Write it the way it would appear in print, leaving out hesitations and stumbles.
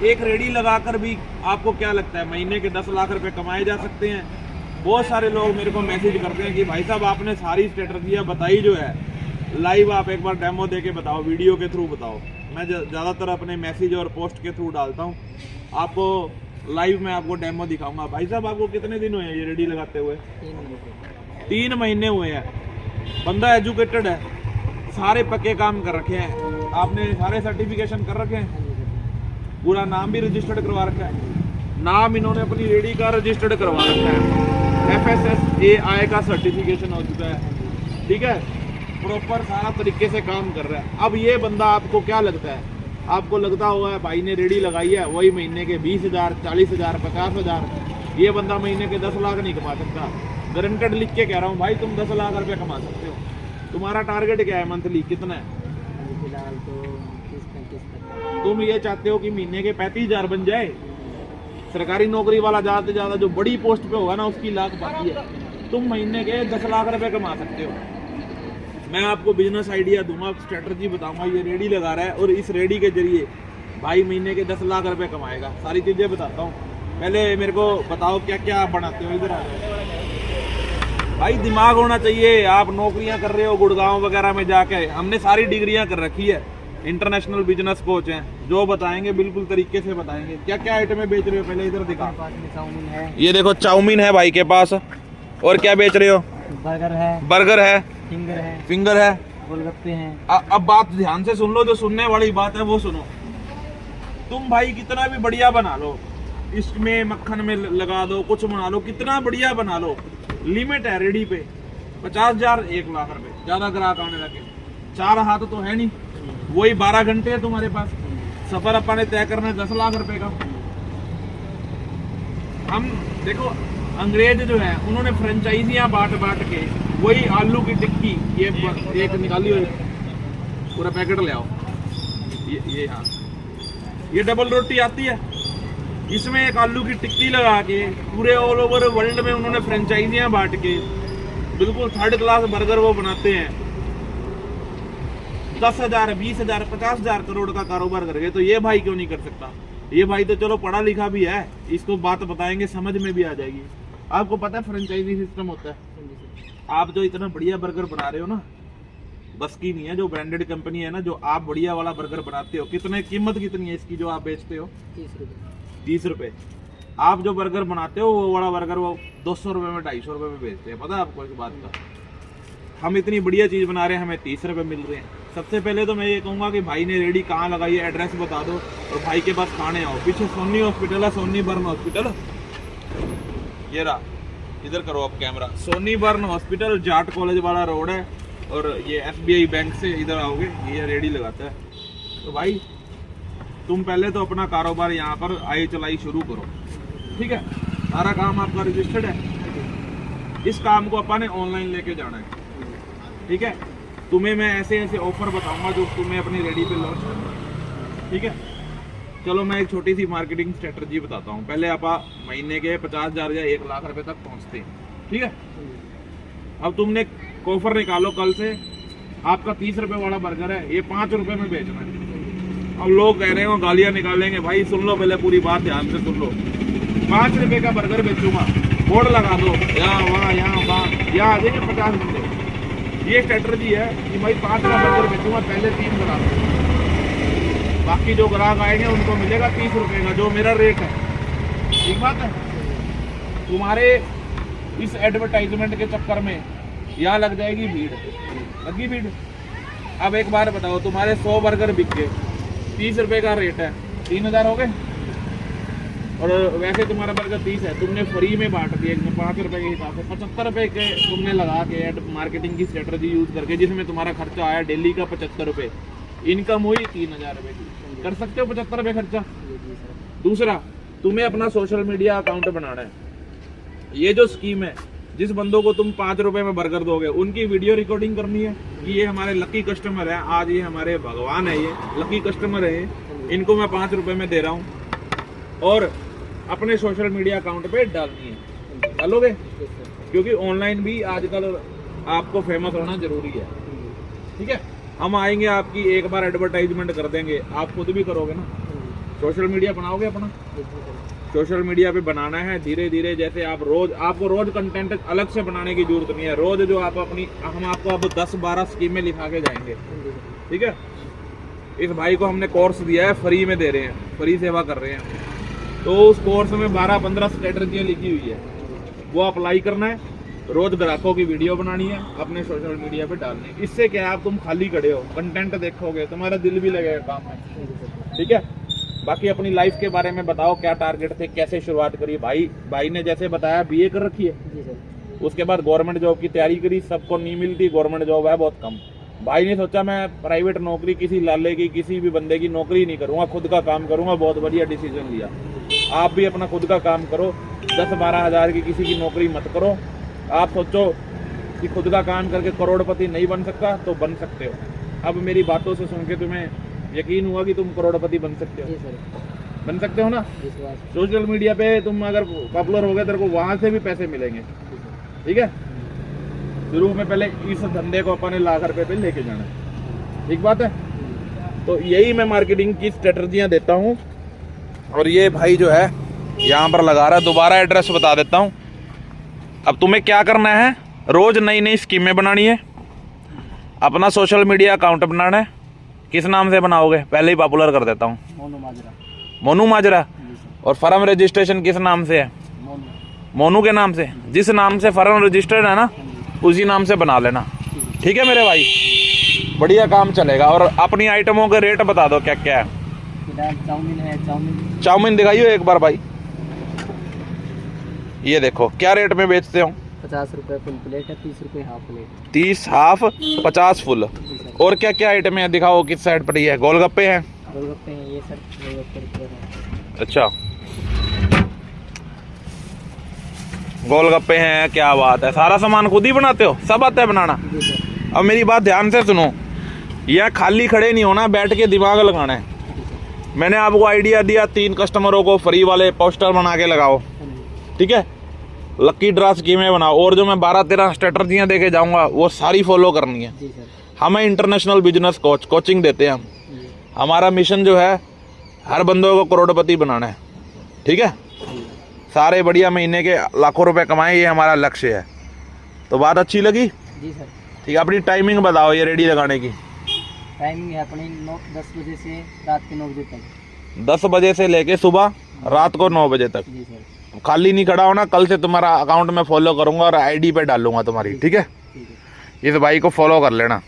एक रेडी लगाकर भी आपको क्या लगता है महीने के 10 लाख रुपए कमाए जा सकते हैं? बहुत सारे लोग मेरे को मैसेज करते हैं कि भाई साहब आपने सारी स्ट्रेटजियाँ बताई जो है, लाइव आप एक बार डेमो दे के बताओ, वीडियो के थ्रू बताओ। मैं ज़्यादातर अपने मैसेज और पोस्ट के थ्रू डालता हूँ। आपको लाइव में आपको डेमो दिखाऊंगा। भाई साहब आपको कितने दिन हुए हैं ये रेडी लगाते हुए? 3 महीने हुए हैं। बंदा एजुकेटेड है, सारे पक्के काम कर रखे हैं, आपने सारे सर्टिफिकेशन कर रखे हैं, पूरा नाम भी रजिस्टर्ड करवा रखा है, नाम इन्होंने अपनी रेडी का रजिस्टर्ड करवा रखा है, FSSAI का सर्टिफिकेशन हो चुका है, ठीक है, प्रॉपर सारा तरीके से काम कर रहा है। अब ये बंदा आपको क्या लगता है? आपको लगता होगा भाई ने रेडी लगाई है, वही महीने के 20,000, 40,000, 50,000, ये बंदा महीने के 10 लाख नहीं कमा सकता। गारंटेड लिख के कह रहा हूँ भाई, तुम 10 लाख रुपए कमा सकते हो। तुम्हारा टारगेट क्या है मंथली, कितना है? फिलहाल तो 30-35 तक। तुम ये चाहते हो कि महीने के 35,000 बन जाए? सरकारी नौकरी वाला ज़्यादा से ज़्यादा जो बड़ी पोस्ट पे होगा ना उसकी लाख बाकी है। तुम महीने के 10 लाख रुपए कमा सकते हो। मैं आपको बिजनेस आइडिया दूंगा, स्ट्रेटजी बताऊंगा। ये रेडी लगा रहा है और इस रेडी के जरिए भाई महीने के 10 लाख रुपए कमाएगा। सारी चीज़ें बताता हूँ। पहले मेरे को बताओ क्या क्या आप बनाते हो, इधर आ जाओ। भाई दिमाग होना चाहिए। आप नौकरियां कर रहे हो गुड़गांव वगैरह में जाके, हमने सारी डिग्रियां कर रखी है, इंटरनेशनल बिजनेस कोच हैं, जो बताएंगे बिल्कुल तरीके से बताएंगे। क्या क्या आइटमें बेच रहे हो पहले इधर दिखा। चाउमीन है, ये देखो चाउमीन है भाई के पास। और क्या बेच रहे हो? बर्गर है, बर्गर है, फिंगर है, गोलगप्पे हैं। हैं। अब बात ध्यान से सुन लो, जो सुनने वाली बात है वो सुनो। तुम भाई कितना भी बढ़िया बना लो, इसमें मक्खन में लगा दो, कुछ बना लो, कितना बढ़िया बना लो, लिमिट है रेडी पे 50,000, 1 लाख रुपए, ज्यादा ग्राहक आने लगे। 4 हाथ तो है नहीं, वही 12 घंटे है तुम्हारे पास। सफर अपन ने तय करना है 10 लाख रुपए का। हम देखो, अंग्रेज जो है उन्होंने फ्रेंचाइजियां बांट के वही आलू की टिक्की, ये एक निकाली हुई पूरा पैकेट ले आओ, ये हाँ, ये डबल रोटी आती है, इसमें एक आलू की टिक्की लगा के पूरे ऑल ओवर वर्ल्ड में उन्होंने फ्रेंचाइजियां बांट के बिल्कुल 3rd क्लास बर्गर वो बनाते हैं। 10,000, 20,000, 50,000 करोड़ का कारोबार करके, तो ये भाई क्यों नहीं कर सकता? ये भाई तो चलो पढ़ा लिखा भी है, इसको बात बताएंगे समझ में भी आ जाएगी। आपको पता है फ्रेंचाइजी सिस्टम होता है। आप जो इतना बढ़िया बर्गर बना रहे हो ना, बस की नहीं है। जो ब्रांडेड कंपनी है ना, जो आप बढ़िया वाला बर्गर बनाते हो, कितने कीमत कितनी है इसकी जो आप बेचते हो? 30 रुपए। आप जो बर्गर बनाते हो वो वाला बर्गर वो 200 रुपए में, 250 रुपए में बेचते हैं। पता है आपको इस बात का? हम इतनी बढ़िया चीज बना रहे हैं, हमें 30 रुपए मिल रहे हैं। सबसे पहले तो मैं ये कहूंगा कि भाई ने रेडी कहाँ लगाई है, एड्रेस बता दो और भाई के पास खाने आओ। पीछे सोनी हॉस्पिटल है, सोनी बर्न हॉस्पिटल, ये रहा, इधर करो आप camera. Soni burn hospital, Jat college वाला रोड है, और ये SBI बैंक से इधर आओगे, ये रेडी लगाता है। तो भाई तुम पहले तो अपना कारोबार यहाँ पर आई चलाई शुरू करो, ठीक है? सारा काम आपका रजिस्टर्ड है। इस काम को अपन ने ऑनलाइन लेके जाना है, ठीक है? तुम्हें मैं ऐसे ऐसे ऑफर बताऊंगा जो तुम्हें अपनी रेडी पे लॉन्च करना है, ठीक है? चलो मैं एक छोटी सी मार्केटिंग स्ट्रेटजी बताता हूँ। पहले आप महीने के 50,000 या 1 लाख रुपए तक पहुँचते हैं, ठीक है? अब तुमने ऑफर निकालो, कल से आपका 30 रुपए वाला बर्गर है, ये 5 रुपए में बेचना है। अब लोग कह रहे हो, गालियां निकालेंगे। भाई सुन लो, पहले पूरी बात ध्यान से सुन लो। 5 रुपए का बर्गर बेचूंगा, बोर्ड लगा दो, यहाँ वहाँ यहाँ वहाँ, यहाँ आ जाएंगे 50 बंदे। ये स्ट्रेटजी है कि भाई 5 का बर्गर बेचूंगा, पहले 3 बना दो, बाकी जो ग्राहक आएंगे उनको मिलेगा 30 रुपए का, जो मेरा रेट है। ठीक बात है? तुम्हारे इस एडवर्टाइजमेंट के चक्कर में यहाँ लग जाएगी भीड़, लगी भीड़। अब एक बार बताओ, तुम्हारे 100 बर्गर बिक गए, 30 रुपए का रेट है, 3,000 हो गए। और वैसे तुम्हारा बर्गर 30 है, तुमने फ्री में बांट दिया 5 रुपए के हिसाब से, 75 रुपए के तुमने लगा के एड मार्केटिंग की स्ट्रेटजी यूज करके, जिसमें तुम्हारा खर्चा आया डेली का 75 रुपए, इनकम हुई 3,000 रुपए की। कर सकते हो 75 रुपए खर्चा। दूसरा, तुम्हें अपना सोशल मीडिया अकाउंट बनाना है। ये जो स्कीम है, जिस बंदों को तुम 5 रुपए में बर्गर दोगे, उनकी वीडियो रिकॉर्डिंग करनी है कि ये हमारे लकी कस्टमर है, आज ये हमारे भगवान है, ये लकी कस्टमर है, इनको मैं 5 रुपए में दे रहा हूँ, और अपने सोशल मीडिया अकाउंट पे डालनी है। डालोगे? क्योंकि ऑनलाइन भी आजकल आपको फेमस होना जरूरी है, ठीक है? हम आएंगे, आपकी एक बार एडवर्टाइजमेंट कर देंगे, आप खुद भी करोगे ना, सोशल मीडिया बनाओगे अपना? सोशल मीडिया पे बनाना है धीरे धीरे, जैसे आप रोज, आपको रोज कंटेंट अलग से बनाने की जरूरत नहीं है। रोज जो आप अपनी, हम आपको अब 10-12 स्कीमें लिखा के जाएंगे, ठीक है। इस भाई को हमने कोर्स दिया है, फ्री में दे रहे हैं, फ्री सेवा कर रहे हैं। तो उस कोर्स में 12-15 स्ट्रेटजियाँ लिखी हुई है, वो अप्लाई करना है। रोज ग्राहकों की वीडियो बनानी है, अपने सोशल मीडिया पे डालनी है। इससे क्या है, आप तुम खाली खड़े हो, कंटेंट देखोगे, तुम्हारा दिल भी लगेगा काम में, ठीक है। बाकी अपनी लाइफ के बारे में बताओ, क्या टारगेट थे, कैसे शुरुआत करी? भाई ने जैसे बताया बीए कर रखी है, उसके बाद गवर्नमेंट जॉब की तैयारी करी, सबको नहीं मिलती, गवर्नमेंट जॉब है बहुत कम। भाई ने सोचा मैं प्राइवेट नौकरी, किसी लाले की, किसी भी बंदे की नौकरी नहीं करूंगा, खुद का काम करूंगा। बहुत बढ़िया डिसीजन लिया। आप भी अपना खुद का काम करो, 10-12 हज़ार की किसी की नौकरी मत करो। आप सोचो कि खुद का काम करके करोड़पति नहीं बन सकता, तो बन सकते हो। अब मेरी बातों से सुन के तुम्हें यकीन हुआ कि तुम करोड़पति बन सकते हो? बन सकते हो ना। सोशल मीडिया पे तुम अगर पॉपुलर हो गए, तेरे को वहां से भी पैसे मिलेंगे, ठीक है। शुरू में पहले इस धंधे को अपने लाख रुपए पे लेके जाना है, ठीक बात है। तो यही मैं मार्केटिंग की स्ट्रेटजियां देता हूँ। और ये भाई जो है यहाँ पर लगा रहा है, दोबारा एड्रेस बता देता हूँ। अब तुम्हें क्या करना है, रोज नई नई स्कीमें बनानी है, अपना सोशल मीडिया अकाउंट बनाना है। किस नाम से बनाओगे, पहले ही पॉपुलर कर देता हूँ, मोनू माजरा। और फर्म रजिस्ट्रेशन किस नाम से है? मोनू के नाम से। जिस नाम से फर्म रजिस्टर्ड है ना, उसी नाम से बना लेना, ठीक है मेरे भाई। बढ़िया काम चलेगा। और अपनी आइटमों के रेट बता दो क्या क्या है। चाउमीन है, चाउमीन दिखाइए एक बार भाई। ये देखो क्या रेट में बेचते हो? 50 रुपये फुल प्लेट है, 30 रुपये हाफ प्लेट। 30 half, 50 full. और क्या क्या आइटम है दिखाओ, किस साइड पर ही है? गोलगप्पे हैं, गोलगप्पे हैं ये सर, गोलगप्पे हैं। अच्छा गोलगप्पे हैं, क्या बात है। सारा सामान खुद ही बनाते हो, सब आता है बनाना? अब मेरी बात ध्यान से सुनो, यह खाली खड़े नहीं होना, बैठ के दिमाग लगाना है। मैंने आपको आइडिया दिया, 3 कस्टमरों को फ्री वाले पोस्टर बना के लगाओ, ठीक है। लकी ड्रा स्कीमें बनाओ। और जो मैं 12-13 स्ट्रेटजियाँ दे के जाऊँगा, वो सारी फॉलो करनी है। हमें इंटरनेशनल बिजनेस कोचिंग देते हैं हम। हमारा मिशन जो है, हर बंदों को करोड़पति बनाना है, ठीक है। सारे बढ़िया महीने के लाखों रुपए कमाएं, ये हमारा लक्ष्य है। तो बात अच्छी लगी? जी सर। ठीक है, अपनी टाइमिंग बताओ ये रेडी लगाने की। टाइमिंग है अपनी 10 बजे से रात के 9 बजे तक। 10 बजे से लेके सुबह रात को 9 बजे तक। जी सर। खाली नहीं खड़ा होना। कल से तुम्हारा अकाउंट में फॉलो करूंगा और आईडी पे डालूंगा तुम्हारी, ठीक है। इस भाई को फॉलो कर लेना।